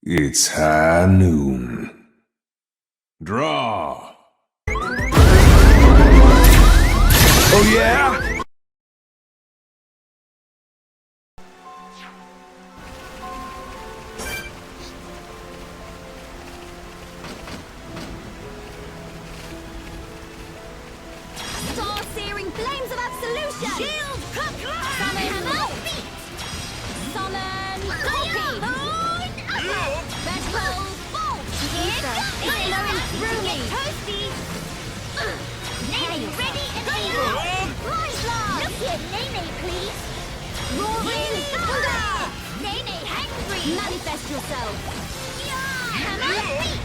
It's high noon. Draw. Oh yeah? Star-searing flames of absolution! Shield! Summon hammer! Summon copy! Vertical bolt! Ether is flowing through me! Toasty! Nene ready and able! Mind blast! Look here, Nene, please! Roaring thunder! Nene hangry! Manifest yourself! Hammer beat!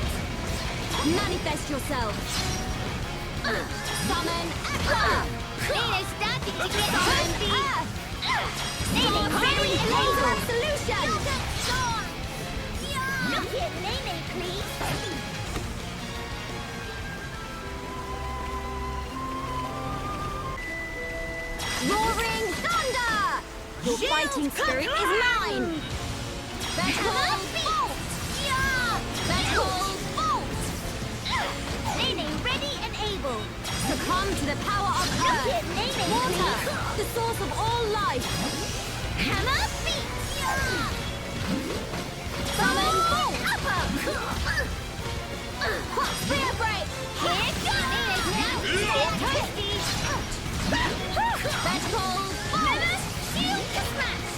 Manifest yourself! Summon Aqua! Nene's starting to get toasty! Nene ready and able! Absolution! Look here, Nene, please! Roaring thunder! Your fighting spirit is mine! Vertical bolt! Vertical bolt! Nene ready and able! Succumb to the power of earth! Water! The source of all life! Hammer beat! Summon bolt! Spear break! Here goes! Nene's now toasty! Vertical bolt! Shield to smash!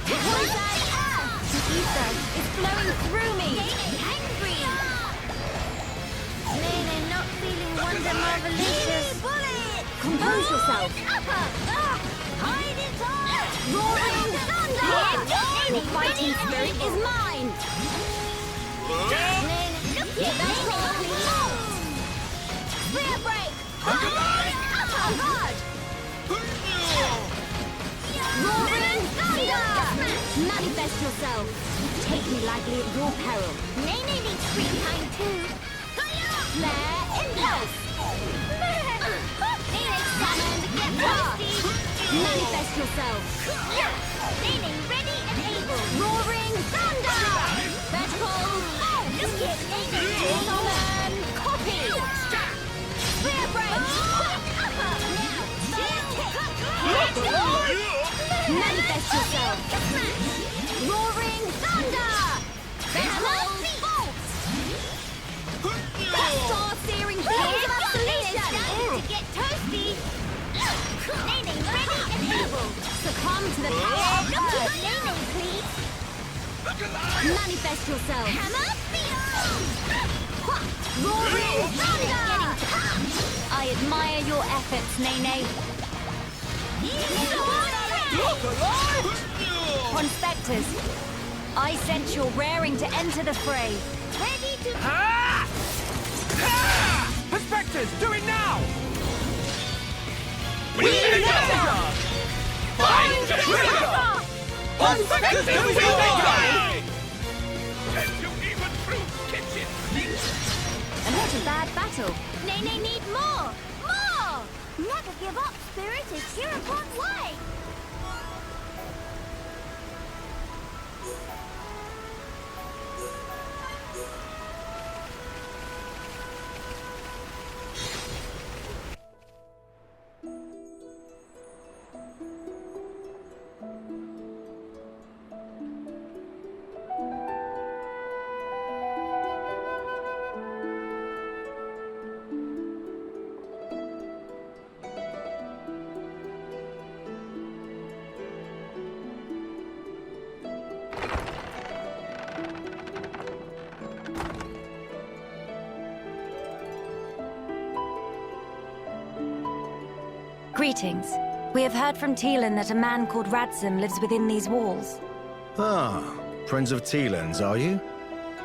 Poison earth! The ether is flowing through me! Nene angry! Nene not feeling wonder marvelicious! Bullet! Compose yourself! Hide it all! Roaring thunder! Your fighting spirit is mine! Nene, look here! Vertical bolt! Spear break! Guard! Roaring thunder! Manifest yourself! Take me lightly at your peril. Nene needs free time too. Flare impulse! Nene summoned, get toasty! Manifest yourself! Nene ready and able. Roaring thunder! Vertical bolt! Look at Nene! Summon copy! Spear break! Manifest yourself! Roaring thunder! Vertical bolt! Star-searing flames of absolution! To get toasty! Nene ready and able! Succumb to the power of earth! Nene, please! Manifest yourself! Hammer beat! Roaring thunder! I admire your efforts, Nene. Conspectors, I sense you're raring to enter the fray. Ready to... Prospectors, do it now! We together! Find the trigger! Prospectors, do we die? Can you even through kitchen sinks? And what a bad battle. Nene need more! More! Never give up, spirit is here upon way! Greetings. We have heard from Teelan that a man called Radzim lives within these walls. Ah, friends of Teelan's, are you?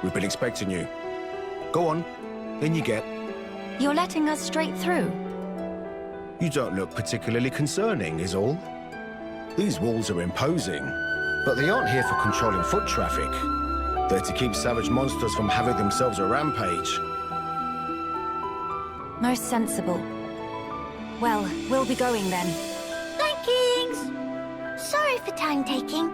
We've been expecting you. Go on, in you get. You're letting us straight through? You don't look particularly concerning, is all. These walls are imposing, but they aren't here for controlling foot traffic. They're to keep savage monsters from having themselves a rampage. Most sensible. Well, we'll be going then. Thankings! Sorry for time taking.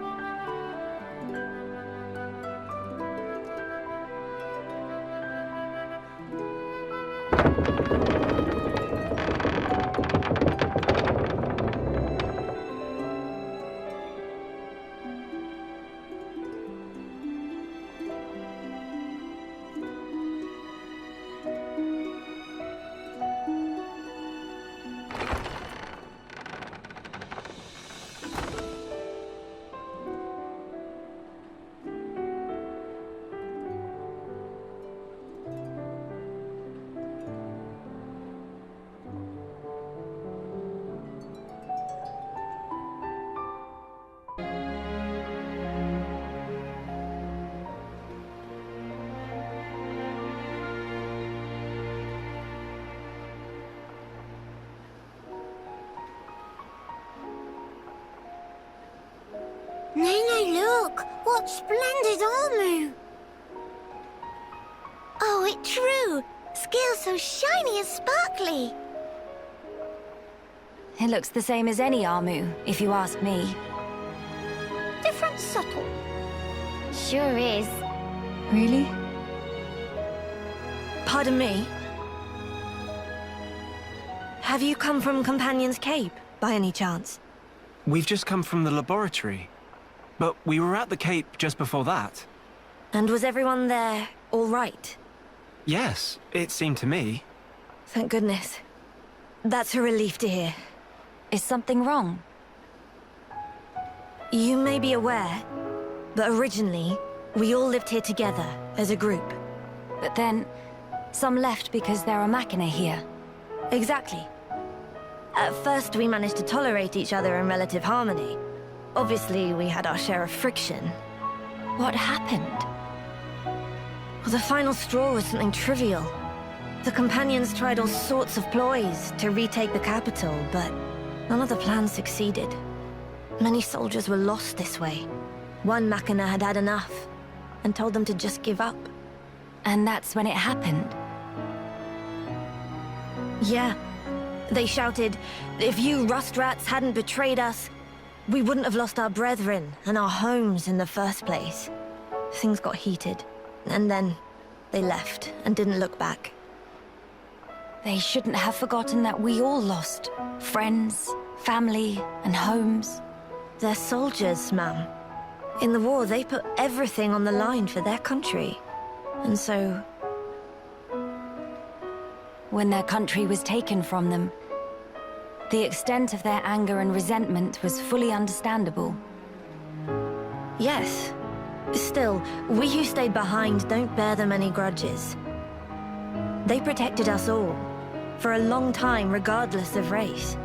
Nene, look! What splendid armor! Oh, it's true! Scales so shiny and sparkly! It looks the same as any Armu, if you ask me. Different subtle. Sure is. Really? Pardon me? Have you come from Companion's Cape, by any chance? We've just come from the laboratory. But we were at the Cape just before that. And was everyone there all right? Yes, it seemed to me. Thank goodness. That's a relief to hear. Is something wrong? You may be aware, but originally, we all lived here together, as a group. But then, some left because there are Machina here. Exactly. At first, we managed to tolerate each other in relative harmony. Obviously, we had our share of friction. What happened? Well, the final straw was something trivial. The Companions tried all sorts of ploys to retake the capital, but none of the plans succeeded. Many soldiers were lost this way. One Machina had had enough, and told them to just give up. And that's when it happened. Yeah. They shouted, if you rust rats hadn't betrayed us, we wouldn't have lost our brethren and our homes in the first place. Things got heated, and then they left and didn't look back. They shouldn't have forgotten that we all lost friends, family, and homes. They're soldiers, ma'am. In the war, they put everything on the line for their country. And so... When their country was taken from them, the extent of their anger and resentment was fully understandable. Yes. Still, we who stayed behind don't bear them any grudges. They protected us all, for a long time regardless of race.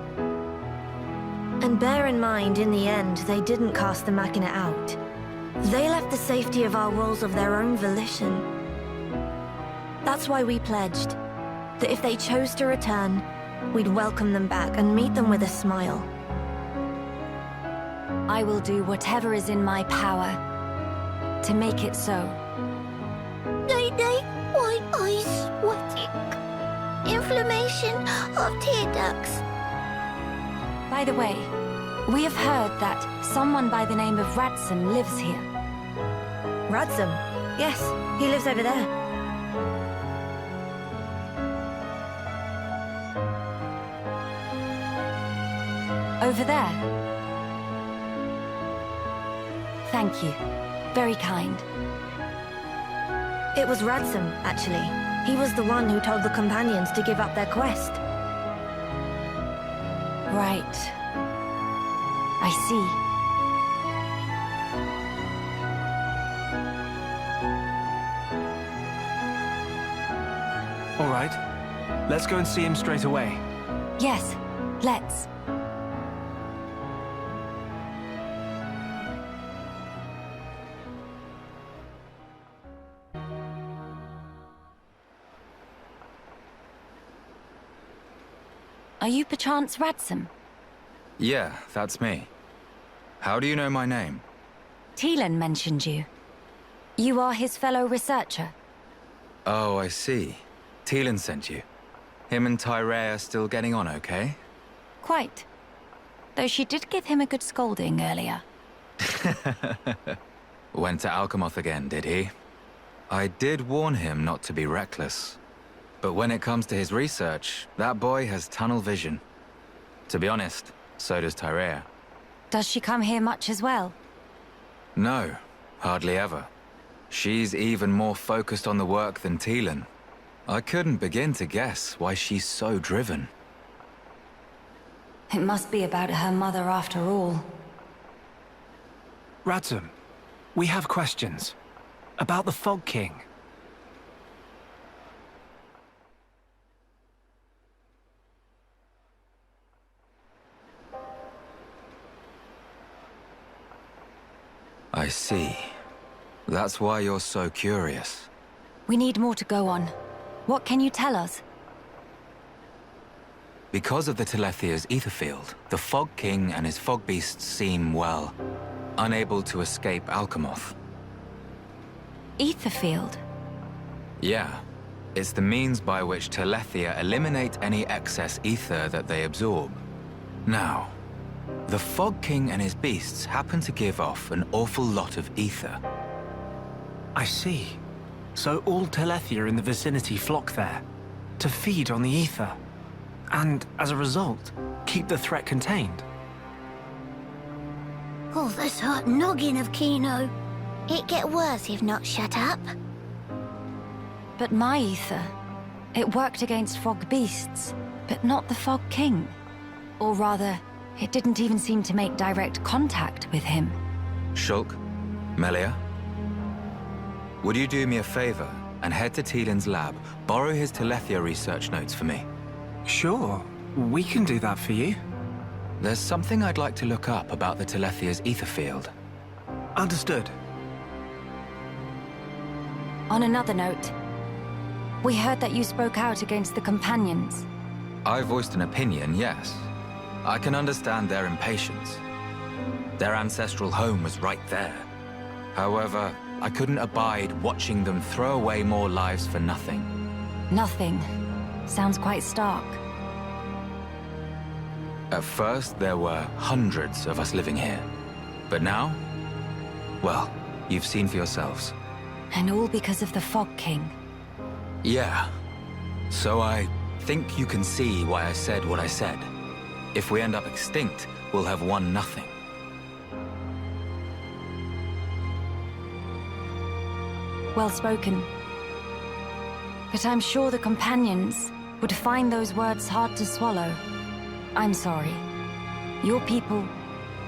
And bear in mind, in the end, they didn't cast the Machina out. They left the safety of our walls of their own volition. That's why we pledged that if they chose to return, we'd welcome them back and meet them with a smile. I will do whatever is in my power to make it so. Nene, white eyes sweating. Inflammation of tear ducts. By the way, we have heard that someone by the name of Radsum lives here. Radsum? Yes, he lives over there. Over there. Thank you. Very kind. It was Radsum, actually. He was the one who told the Companions to give up their quest. Right. I see. All right. Let's go and see him straight away. Yes, let's. Are you perchance Radsum? Yeah, that's me. How do you know my name? Teelan mentioned you. You are his fellow researcher. Oh, I see. Teelan sent you. Him and Tyree are still getting on okay? Quite. Though she did give him a good scolding earlier. Went to Alcamoth again, did he? I did warn him not to be reckless. But when it comes to his research, that boy has tunnel vision. To be honest, so does Tyree. Does she come here much as well? No, hardly ever. She's even more focused on the work than Teelan. I couldn't begin to guess why she's so driven. It must be about her mother after all. Radsum, we have questions. About the Fog King. I see. That's why you're so curious. We need more to go on. What can you tell us? Because of the Telethia's ether field, the Fog King and his fog beasts seem, well, unable to escape alcamoth. Ether field? Yeah. It's the means by which Telethia eliminate any excess ether that they absorb. Now, the Fog King and his beasts happen to give off an awful lot of ether. I see. So all Telethia in the vicinity flock there, to feed on the ether. And, as a result, keep the threat contained. Oh, this hot noggin of Kino. It get worse if not shut up. But my ether, it worked against fog beasts, but not the Fog King. Or rather, it didn't even seem to make direct contact with him. Shulk, Melia, would you do me a favor and head to Teelin's lab, borrow his Telethia research notes for me? Sure, we can do that for you. There's something I'd like to look up about the Telethia's ether field. Understood. On another note, we heard that you spoke out against the Companions. I voiced an opinion, yes. I can understand their impatience. Their ancestral home was right there. However, I couldn't abide watching them throw away more lives for nothing. Nothing. Sounds quite stark. At first, there were hundreds of us living here. But now, well, you've seen for yourselves. And all because of the Fog King. Yeah. So I think you can see why I said what I said. If we end up extinct, we'll have won nothing. Well spoken. But I'm sure the Companions would find those words hard to swallow. I'm sorry. Your people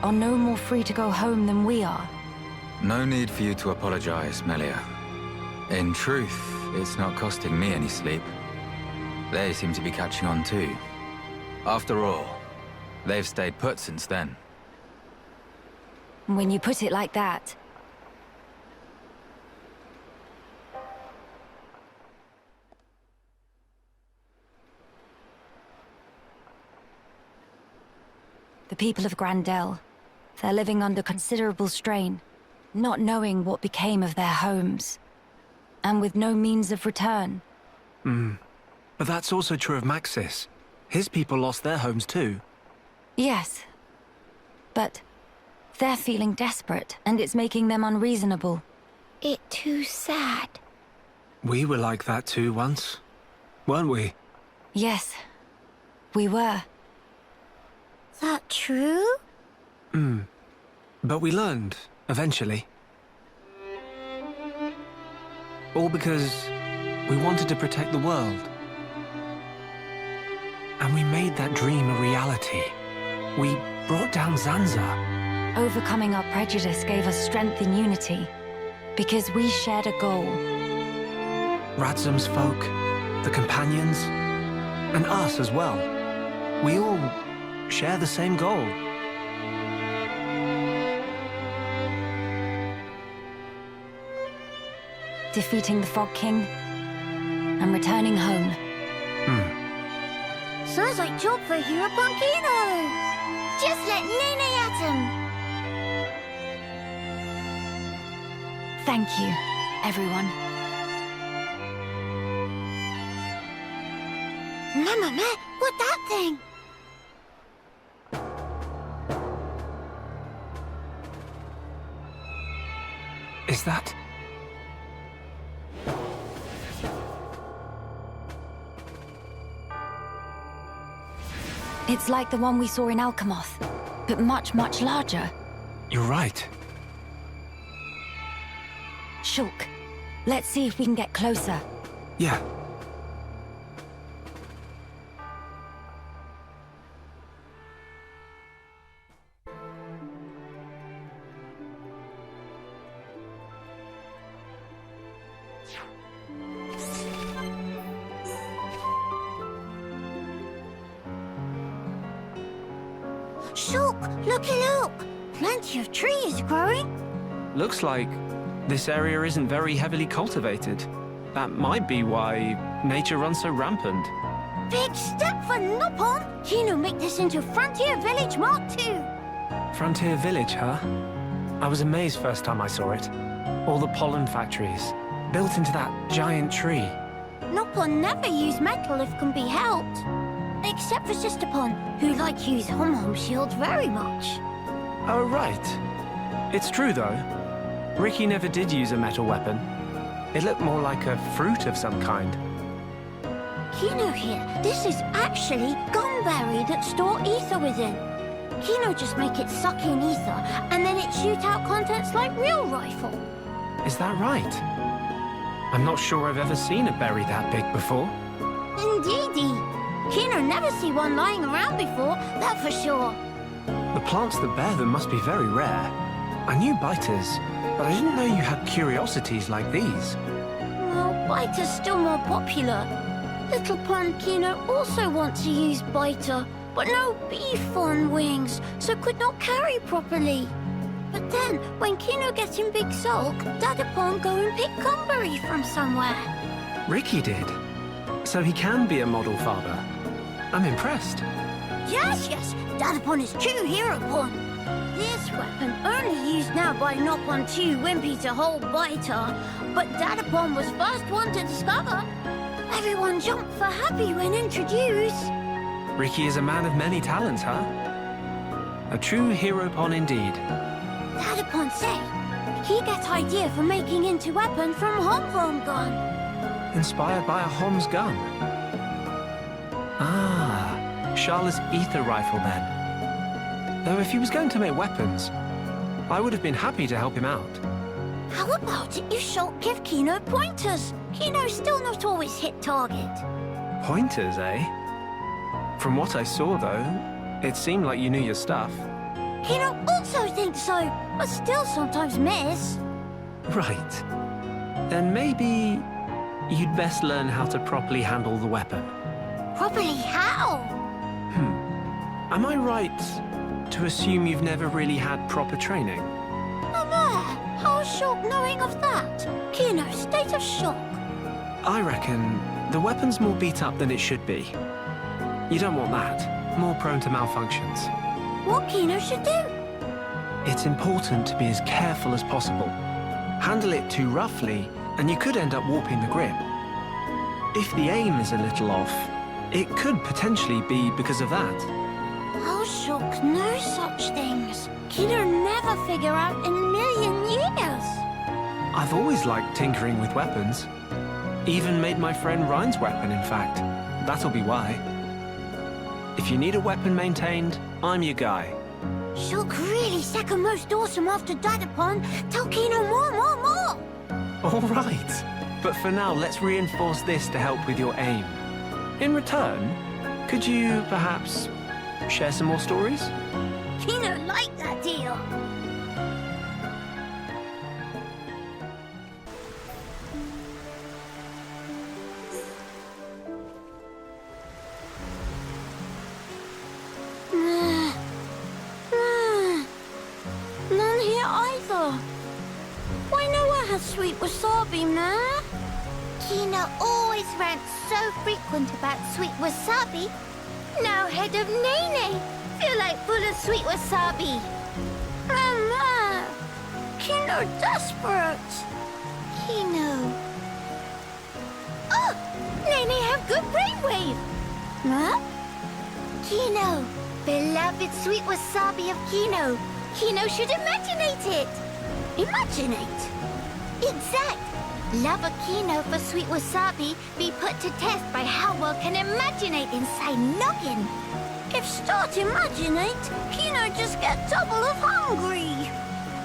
are no more free to go home than we are. No need for you to apologize, Melia. In truth, it's not costing me any sleep. They seem to be catching on too. After all, they've stayed put since then. When you put it like that... The people of Grandel, they're living under considerable strain, not knowing what became of their homes, and with no means of return. But that's also true of Maxis. His people lost their homes too. Yes, but they're feeling desperate, and it's making them unreasonable. It too sad. We were like that too once, weren't we? Yes, we were. That true? But we learned, eventually. All because we wanted to protect the world. And we made that dream a reality. We brought down Zanza. Overcoming our prejudice gave us strength in unity, because we shared a goal. Radzum's folk, the Companions, and us as well. We all share the same goal. Defeating the Fog King and returning home. Sounds like job for Hero Punkino. Just let Nene at him. Thank you, everyone. Mama, what that thing? Is that... It's like the one we saw in Alcamoth, but much, much larger. You're right. Shulk, let's see if we can get closer. Yeah. Shulk, looky look! Plenty of trees growing. Looks like this area isn't very heavily cultivated. That might be why nature runs so rampant. Big step for Nopon! Kino make this into Frontier Village Mark II. Frontier Village, huh? I was amazed first time I saw it. All the pollen factories, built into that giant tree. Nopon never use metal if can be helped. Except for Sisterpon, who like use hom-hom shields very much. Oh, right. It's true, though. Ricky never did use a metal weapon. It looked more like a fruit of some kind. Kino here, this is actually gunberry that store ether within. Kino just make it suck in ether, and then it shoot out contents like real rifle. Is that right? I'm not sure I've ever seen a berry that big before. Indeedy. Kino never see one lying around before, that for sure. The plants that bear them must be very rare. I knew biters, but I didn't know you had curiosities like these. Well, biter's still more popular. Little Pond Kino also wants to use biter, but no beef on wings, so could not carry properly. But then, when Kino gets in big sulk, Dadapon go and pick gunberry from somewhere. Ricky did. So he can be a model father. I'm impressed. Yes, Dadapon is true hero pon. This weapon only used now by Nopon 2 Wimpy to hold biter, but Dadapon was first one to discover. Everyone jumped for happy when introduced. Ricky is a man of many talents, huh? A true hero pon indeed. Dadapon say he gets idea for making into weapon from hom-hom gun. Inspired by a Hom's gun. Ah, Charla's ether rifle then. Though if he was going to make weapons, I would have been happy to help him out. How about it you should give Kino pointers? Kino's still not always hit target. Pointers, eh? From what I saw, though, it seemed like you knew your stuff. Kino also thinks so, but still sometimes miss. Right. Then maybe you'd best learn how to properly handle the weapon. Properly how? Am I right to assume you've never really had proper training? How shock knowing of that? Kino, state of shock. I reckon the weapon's more beat up than it should be. You don't want that. More prone to malfunctions. What Kino should do? It's important to be as careful as possible. Handle it too roughly, and you could end up warping the grip. If the aim is a little off, it could potentially be because of that. How shock know such things? Kino never figure out in a million years. I've always liked tinkering with weapons. Even made my friend Ryan's weapon, in fact. That'll be why. If you need a weapon maintained, I'm your guy. Shock really second most awesome after Dadapon. Tell Kino more. All right. But for now, let's reinforce this to help with your aim. In return, could you perhaps share some more stories? Kino like that deal. None here either. Why no one has sweet wasabi, nah? Kino always rants so frequent about sweet wasabi. Now head of Nene feel like full of sweet wasabi. Mama, Kino desperate. Kino. Oh, Nene have good brainwave. Huh? Kino, beloved sweet wasabi of Kino. Kino should imaginate it. Imaginate? Exact. Love a Kino for sweet wasabi be put to test by how well can imaginate inside noggin. If start imaginate, Kino just get double of hungry.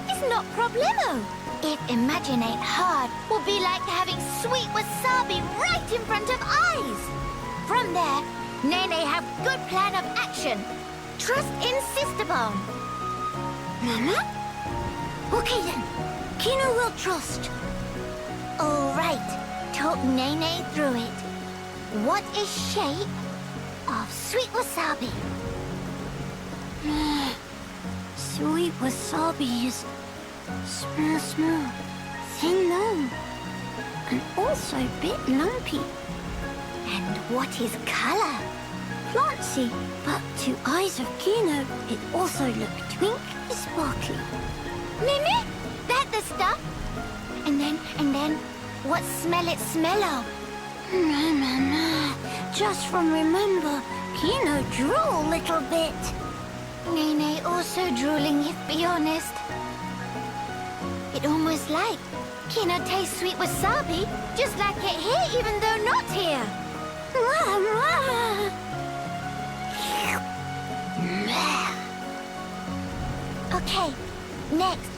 It's not problemo. If imaginate hard will be like having sweet wasabi right in front of eyes. From there, Nene have good plan of action. Trust in Sisterbone. Mama? Okay then. Kino will trust. All right. Talk Nene through it. What is shape of sweet wasabi? Sweet wasabi is small, thin long, and also a bit lumpy. And what is color? Plantsy, but to eyes of Kino, it also looks twinkly sparkly. Mimi? That the stuff? And then, what smell it smell of? Just from remember, Kino drool little bit. Nene also drooling, if be honest. It almost like Kino tastes sweet wasabi, just like it here, even though not here. Okay, next.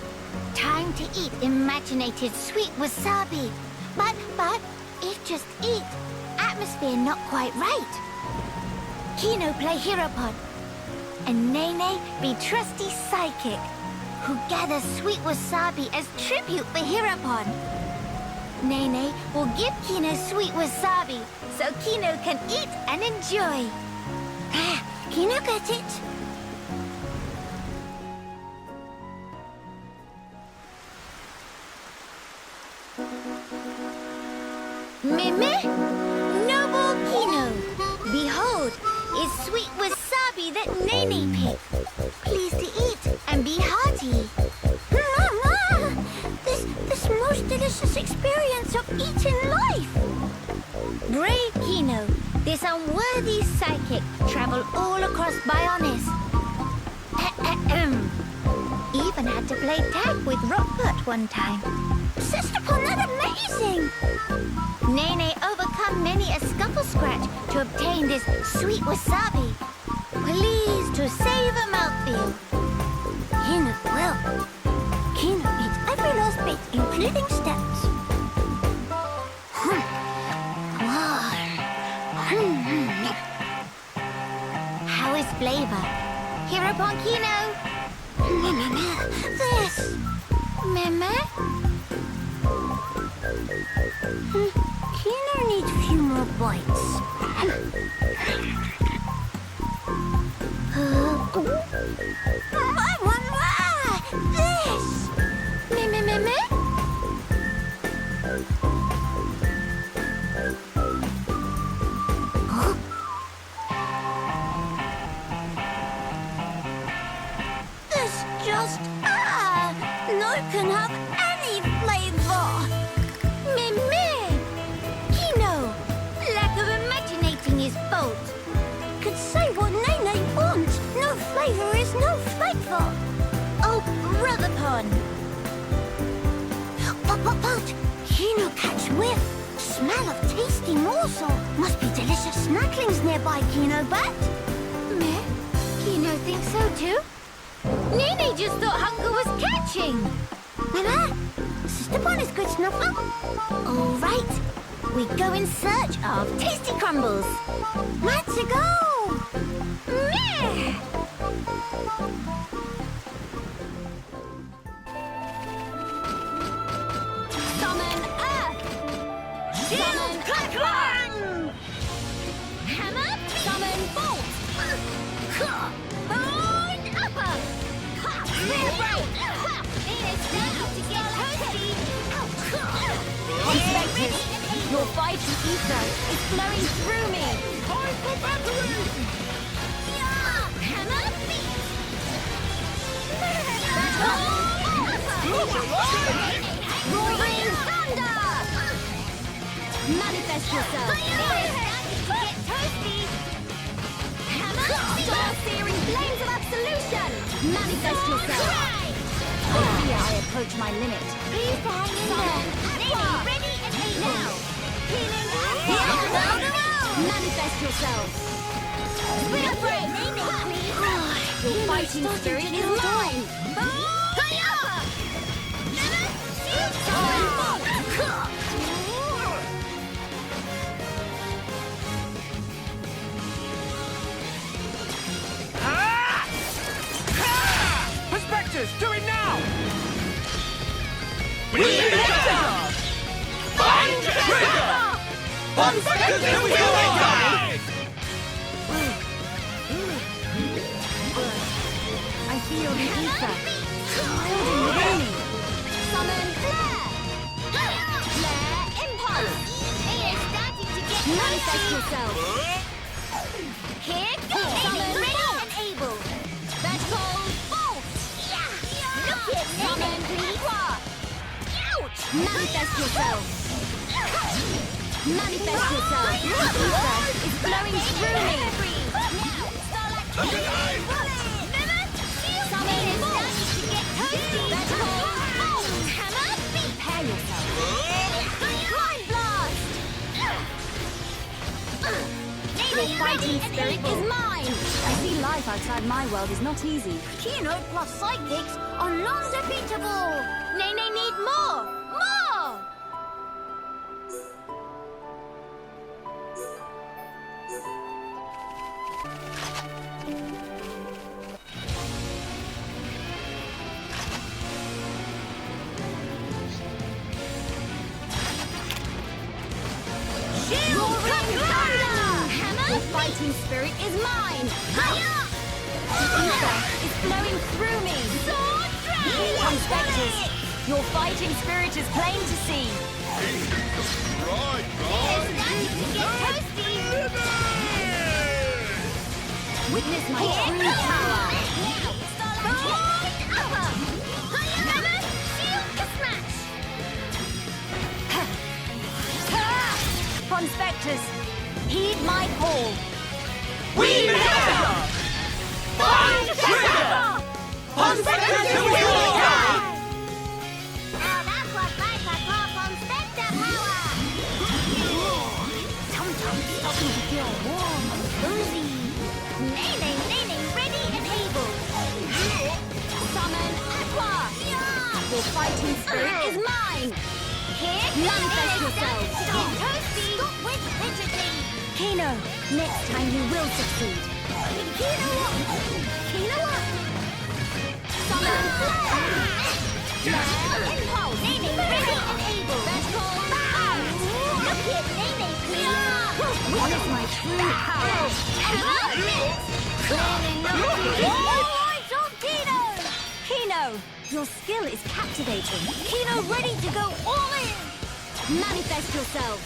Time to eat imaginated sweet wasabi. But, if just eat, atmosphere not quite right. Kino play Hirapon, and Nene be trusty psychic, who gathers sweet wasabi as tribute for Hirapon. Nene will give Kino sweet wasabi, so Kino can eat and enjoy. Kino got it? Mimi? Noble Kino, behold, is sweet wasabi that Nene picked. Please to eat and be hearty. Mama! This most delicious experience of eating life. Brave Kino, this unworthy psychic travel all across Bionis. Even had to play tag with Rockport one time. Sister Pon, that amazing! Nene overcome many a scuffle scratch to obtain this sweet wasabi. Pleased to save a mouthfeel. Kino will. Kino eats every last bit, including steps. How is flavor? Hirapon Kino? This. Meme? Kino needs a few more bites. This! Meme? This just... no can have any flavor. Meme! Kino! Lack of imaginating his fault. Could say what Nene wants. No flavor is no flavor. Oh, brother Pon. But, Kino catch whiff. Smell of tasty morsel. Must be delicious snacklings nearby, Kino, but... Meh? Kino thinks so too? Nene just thought hunger was catching. Mama, Sister Pon is good snuffer. All right, we go in search of tasty crumbles. Let's go. Meh. Summon Earth. Summon Clang. Hammer. Summon Bolt. Bone Upper. Clear Right. It's now to get toasty. Inspectors, your vital ether is flowing through me. Time for battery. Hammer. Roaring Thunder. Manifest yourself. Get toasty. Star-searing flames of absolution! Manifest yourself! Here I approach my limit. Please hang in there. Ready and aim now. Healing manifest yourself. Spin a frame. Your fighting spirit is live. Perspectives, do it now! We need it! Find the trigger! Perspectives, we guide! I feel the ether. Holding within me. Summon Flare! Flare Impulse! It is starting to get Manifest yourself. Here goes! Summon Ready and able! That's called Bolt! Look Summon Aqua! Ouch! Manifest yourself! Manifest yourself! Ether is flowing through me! Summon is starting to get toasty! Hammer! Prepare yourself! Blind Blast! Your fighting spirit is mine! I see life outside my world is not easy. Keynote plus psychics are non-defeatable! Nene need more! More! Your fighting spirit is mine! Ether is flowing through me! Inspectors, your fighting spirit is plain to see! Witness my true power! Conspectors, heed my call! We together! Find trigger! Conspectors to will die! Now that's what makes us call Conspector power! Sometimes stopping to feel warm and cozy. Nene, ready and able. Summon Aqua! Your fighting spirit is mine! Here, Manifest yourself! Stop with rigidly! Kino, next time you will succeed! Kino what? Summon Flare! Impulse! Nene, ready and able! Look here, Nene, please! What is my true power? Alright, on Kino! Kino, your skill is captivating. Kino ready to go all in! Manifest yourself!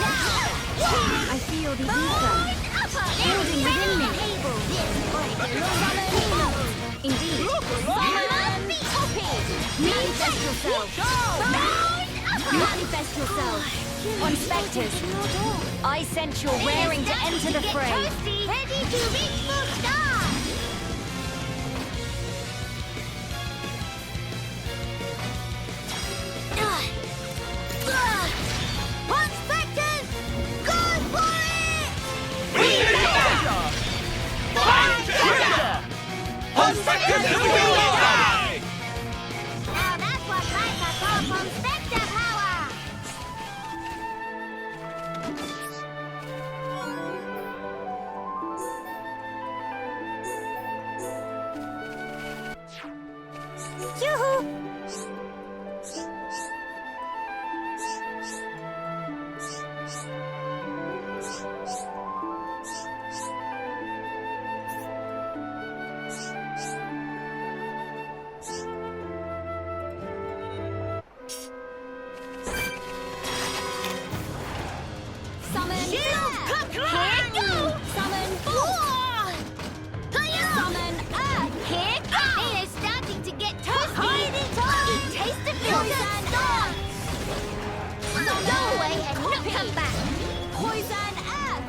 I feel the ether building within me. Indeed. Copy. Manifest yourself. Manifest yourself. Conspectors, I sense you're raring to enter the fray. Ready to reach for stars! Conspectors, go for it! We together! Find trigger! Conspectors to will die! Now that's what makes us call Conspector power! Yoo-hoo! Summon Shield Flare. Here go! Summon Bolt. Summon Earth. Here go! It is starting to get toasty! Hiding time! Taste the poison dance! Go away and not come back! Poison Earth.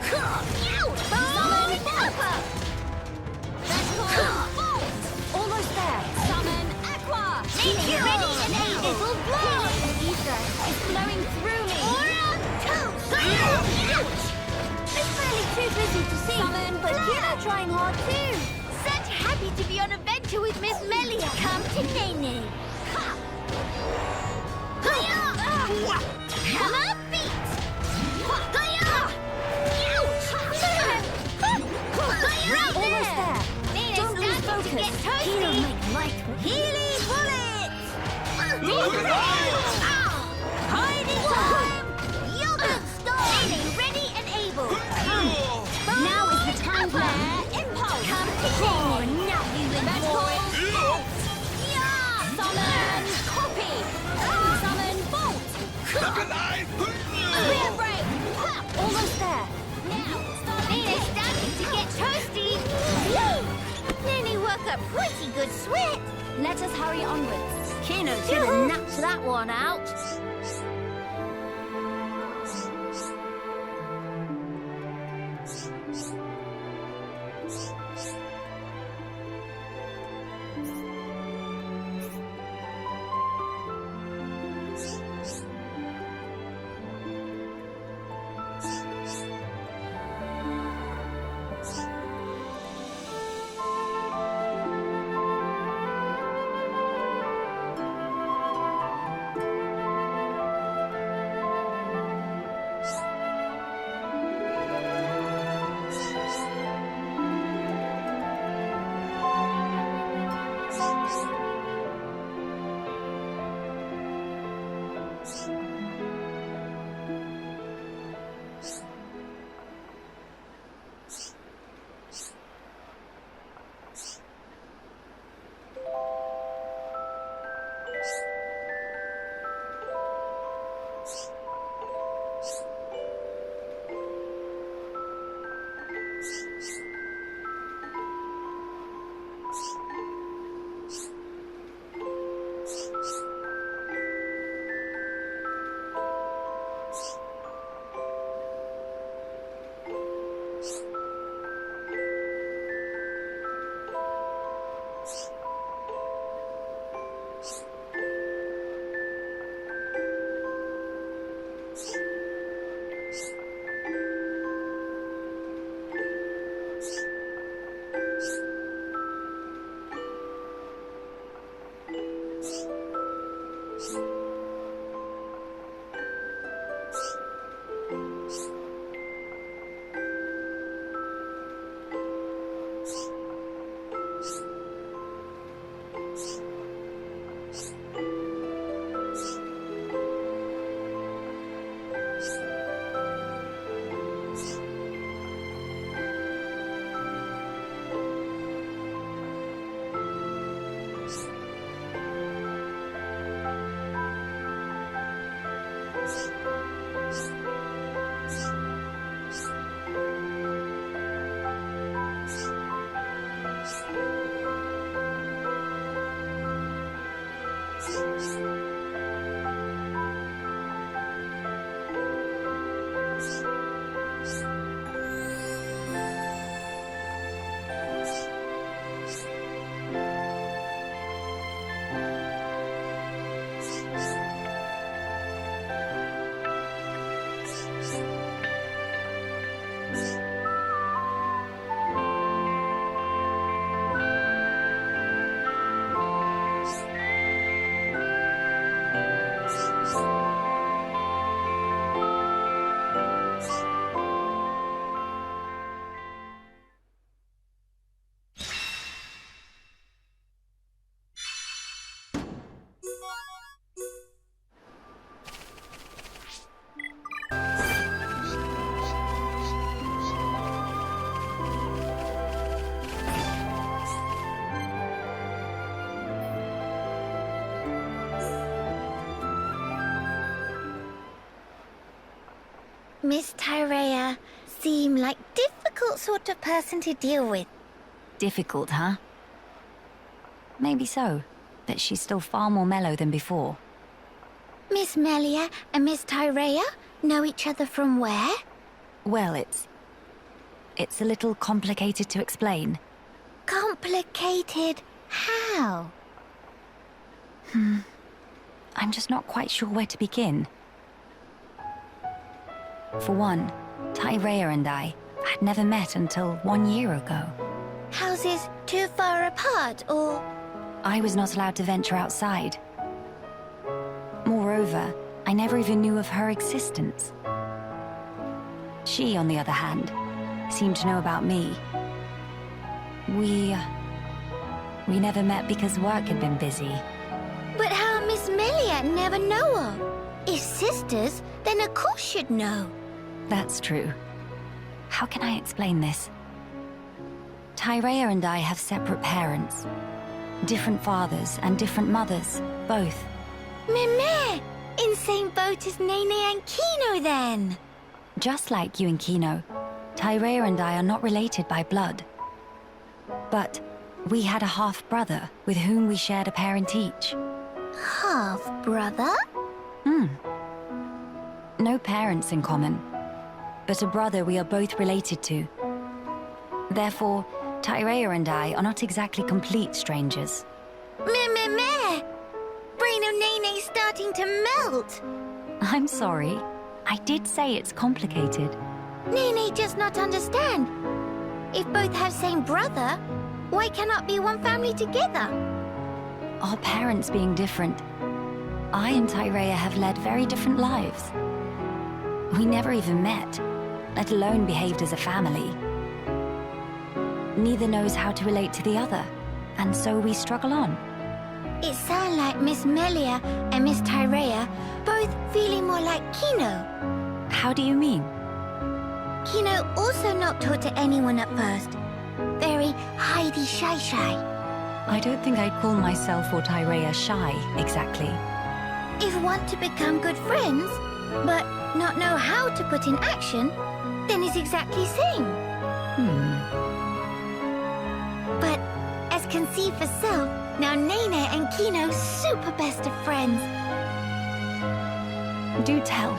Summon Pepper! That's called Bolt. Almost there. Summon Aqua. Nene, ready and able! Full blow! Ether is flowing through me. It's really too busy to see, Summon but Flare. you're trying hard too! Such happy to be on a venture with Miss Melia! Come to Nene! Hammer beat! Almost there. Nene's Don't lose starting to focus. get toasty! Kino make light. Healy bullets! Hiding time! Yogurt storm! Nene, ready and able! Now is the time for Impulse! Come to Oh, Nene! now you enjoy it. Summon Copy. Summon Bolt. Look alive! Clear break! Almost there. a pretty good sweat. Let us hurry onwards. Kino's gonna nut that one out. Miss Tyrea seem like difficult sort of person to deal with. Difficult, huh? Maybe so, but she's still far more mellow than before. Miss Melia and Miss Tyrea know each other from where? Well, it's a little complicated to explain. Complicated how? I'm just not quite sure where to begin. For one, Tyrea and I had never met until 1 year ago. Houses too far apart, or...? I was not allowed to venture outside. Moreover, I never even knew of her existence. She, on the other hand, seemed to know about me. We never met because work had been busy. But how Miss Melia never know her? If sisters, then of course she'd know. That's true. How can I explain this? Tyrea and I have separate parents. Different fathers and different mothers, both. Meme! In same boat as Nene and Kino, then! Just like you and Kino, Tyrea and I are not related by blood. But We had a half-brother with whom we shared a parent each. Half-brother? No parents in common, but a brother we are both related to. Therefore, Tyrea and I are not exactly complete strangers. Meh. Brain of Nene's starting to melt. I'm sorry. I did say it's complicated. Nene does not understand. If both have same brother, why cannot be one family together? Our parents being different, I and Tyrea have led very different lives. We never even met, let alone behaved as a family. Neither knows how to relate to the other, and so we struggle on. It sounds like Miss Melia and Miss Tyrea both feeling more like Kino. How do you mean? Kino also not taught to anyone at first. Very hidey shy. I don't think I'd call myself or Tyrea shy, exactly. If want to become good friends, but not know how to put in action, then it's exactly same. But as can see for self, now Nene and Kino super best of friends. Do tell,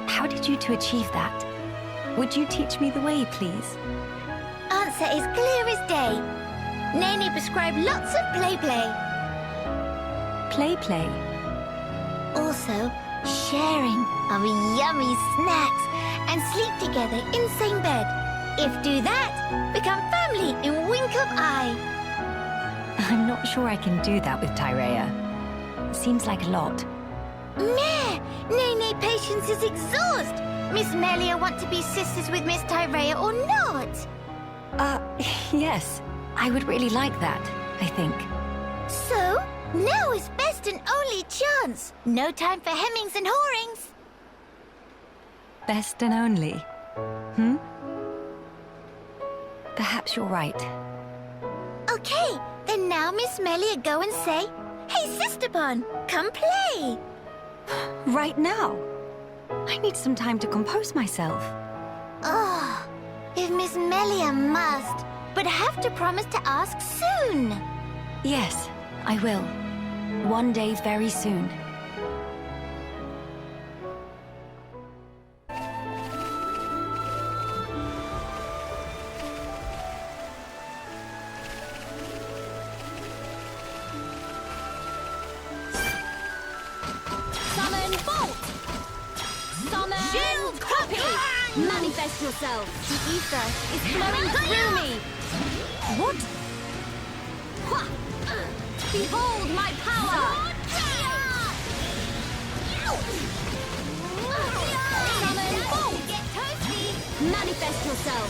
how did you two achieve that? Would you teach me the way, please? Answer is clear as day. Nene prescribed lots of play. Play? Also, sharing of yummy snacks and sleep together in same bed. If do that, become family in wink of eye. I'm not sure I can do that with Tyrea. Seems like a lot. Meh! Nene patience is exhaust. Miss Melia want to be sisters with Miss Tyrea or not? Yes. I would really like that, I think. So, now is best and only chance. No time for hemmings and hawings. Best and only. Perhaps you're right. Okay, then now Miss Melia go and say, "Hey, Sister Bon, come play." Right now? I need some time to compose myself. Oh, if Miss Melia must, but have to promise to ask soon. Yes, I will. One day very soon. Summon Bolt! Summon Shield Copy! Manifest yourself. The ether is flowing through me. What? Behold my power! Summon Bolt! Manifest yourself.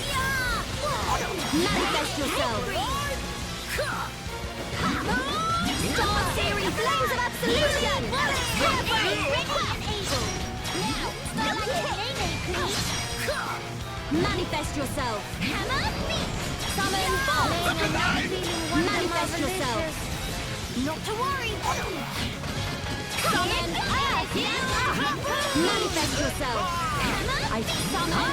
Manifest yourself. Star-searing flames of absolution! Manifest yourself! Summon Bolt! Manifest yourself! Not to worry! Summon Earth! Manifest yourself! I summon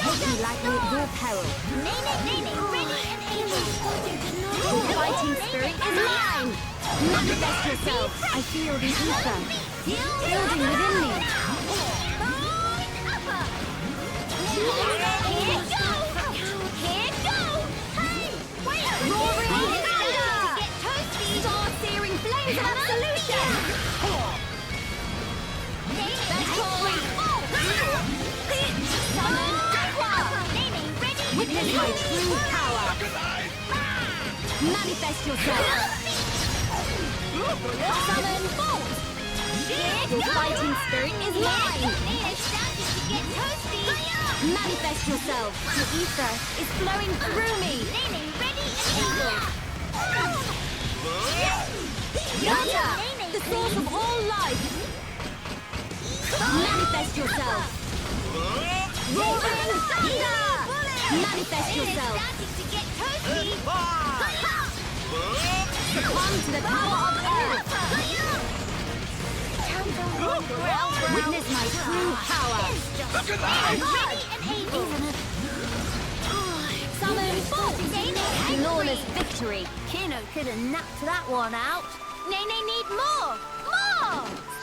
Take me lightly at your peril. Ready and able! The fighting spirit is mine! Manifest yourself! I feel the ether building within me. Here go! Hey! Wait! Roaring thunder! Get toasty! Star-searing flames of absolution! That's calling! Summon Aqua! Witness my true power! Manifest yourself! Summon Bolt! Your fighting spirit is mine! Manifest yourself! The ether is flowing through me! Gaia! The source of all life! Manifest yourself! Roaring thunder! Manifest yourself! Succumb to the power of earth! Witness my true power! Summon Bolt! Flawless Utva's victory. Kino could have napped that one out. Nene need more! More!